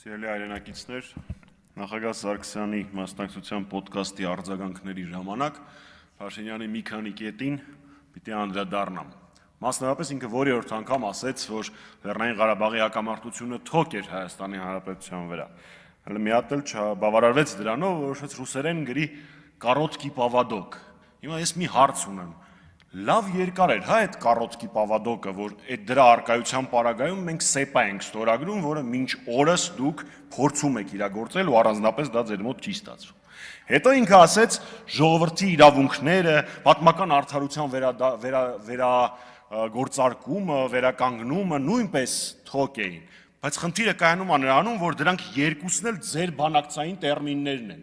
Սիրելի հայրենակիցներ, նախագահ Սարգսյանի մասնակցության պոդքասթի արձագանքների ժամանակ Փաշինյանի մի քանի կետին պիտի անդրադառնամ։ Մասնավորապես ինքը որի-որ անգամ ասեց, որ Լեռնային Ղարաբաղի հակամարտությունը թոք էր Հայաստանի Հանրապետության վրա։ Հələ մի հատ էլ չբավարարվեց դրանով, որոշեց ռուսերեն գրի «Կառոտկի պավադոկ»։ Հիմա ես մի հարց ունեմ։ Լավ երկար էր, հա, այդ «Կառոտկի պավադոկը», որ այդ դրա առկայության պարագայում մենք սեպա ենք ստորագրում, որը մինչ օրս դուք փորձում եք իրագործել ու առանձնապես դա ձեր մոտ չի ստացվում։ Հետո ինքը ասեց ժողովրդի իրավունքները, պատմական արդարության վերագործարկումը, վերականգնումը նույնպես թոք էին, բայց խնդիրը կայանում է նրանում, որ դրանք երկուսն էլ ձեր բանակցային տերմիններն են։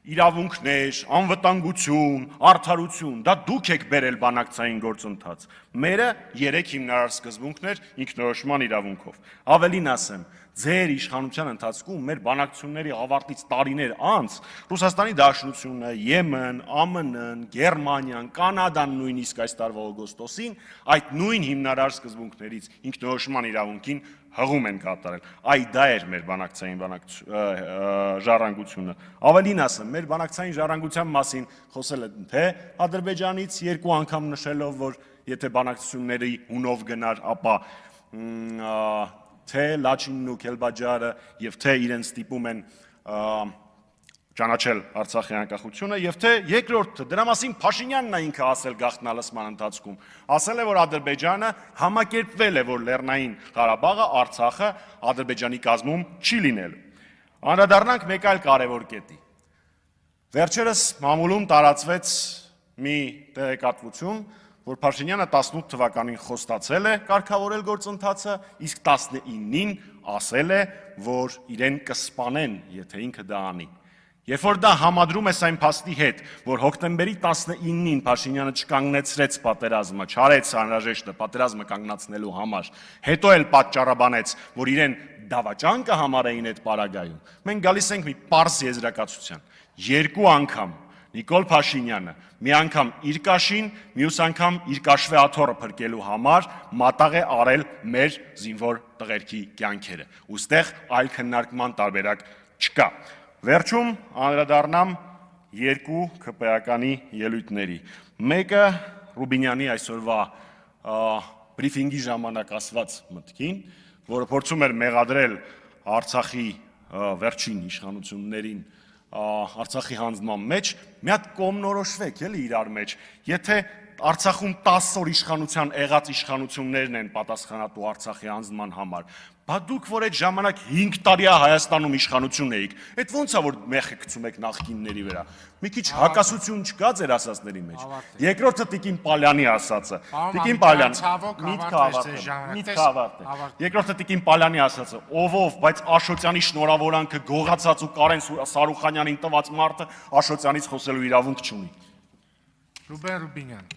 Իրավունքներ, անվտանգություն, արդարություն, դա դուք եք բերել բանակցային գործընթաց։ Մերը 3 հիմնարար սկզբունքներ ինքնորոշման իրավունքով։ Ավելին ասեմ, ձեր իշխանության ընթացքում մեր բանակցությունների ավարտից տարիներ անց Ռուսաստանի Դաշնությունը, Եմեն, ԱՄՆ-ն, Գերմանիան, Կանադան նույնիսկ այս տարվա օգոստոսին այդ նույն հիմնարար սկզբունքներից ինքնորոշման իրավունքին հղում են կատարել։ Այ դա էր մեր բանակցային ժառանգությունը։ Ավելին ասեմ, մեր բանակցային ժառանգության մասին խոսել են թե Ադրբեջանից 2 անգամ նշելով, որ եթե բանակցությունների հունով գնար, ապա թե Լաչինն ու Քելբաջարը եւ թե իրեն ստիպում են ճանաչել Արցախի անկախությունը եւ թե երկրորդը դրա մասին Փաշինյանն է ինքը ասել գաղտնալսման ընթացքում ասել է որ Ադրբեջանը համակերպվել է որ Լեռնային Ղարաբաղը Արցախը Ադրբեջանի կազմում չի լինելու անդրադառնանք մեկ այլ կարևոր կետի վերջերս մամուլում տարածվեց մի տեղեկատվություն որ Փաշինյանը 18 թվականին խոստացել է կարգավորել գործընթացը իսկ 19-ին ասել է որ իրեն կսպանեն եթե ինքը դա անի Երբ որ դա համադրում ես այն փաստի հետ, որ հոկտեմբերի 19-ին Փաշինյանը չկանգնեցրեց պատերազմը, չարեց անհրաժեշտը պատերազմը կանգնացնելու համար, հետո էլ պատճառաբանեց, որ իրեն դավաճան կհամարեին այդ պարագայում, մենք գալիս ենք մի պարզ եզրակացության, 2 անգամ Նիկոլ Փաշինյանը մի անգամ իր կաշին, մյուս անգամ իր կաշվե աթոռը փրկելու համար մատաղ է արել մեր զինվոր տղերքի կյանքերը, ուստեղ այլ քննարկման տարբերակ չկա Վերջում անդրադառնամ 2 ԿՊԱ-կանի ելույթների։ Մեկը Ռուբինյանի այսօրվա բրիֆինգի ժամանակ ասված մտքին, որը փորձում էր մեղադրել Արցախի վերջին իշխանություններին Արցախի հանձնման մեջ, մի հատ կողմնորոշվեք էլի իրար մեջ, եթե Արցախում 10 օր իշխանության եղած իշխանություններն են պատասխանատու Արցախի հանձնման համար, բա դուք որ այդ ժամանակ 5 տարի Հայաստանում իշխանություն էիք, այդ ո՞նց է որ մեղքը գցում եք նախկինների վրա։ Մի քիչ հակասություն չկա ձեր ասածների մեջ։ Երկրորդը Տիկին Պալյանի ասածը։ Տիկին Պալյան, միտքը ավարտե։ Երկրորդը Տիկին Պալյանի ասածը, ով, բայց Աշոտյանի շնորհավորանքը գողացած ու Կարեն Սարուխանյանին տված մարդը Աշոտյանից խոսելու իրավունք չունի։ Ռուբեն Ռուբինյան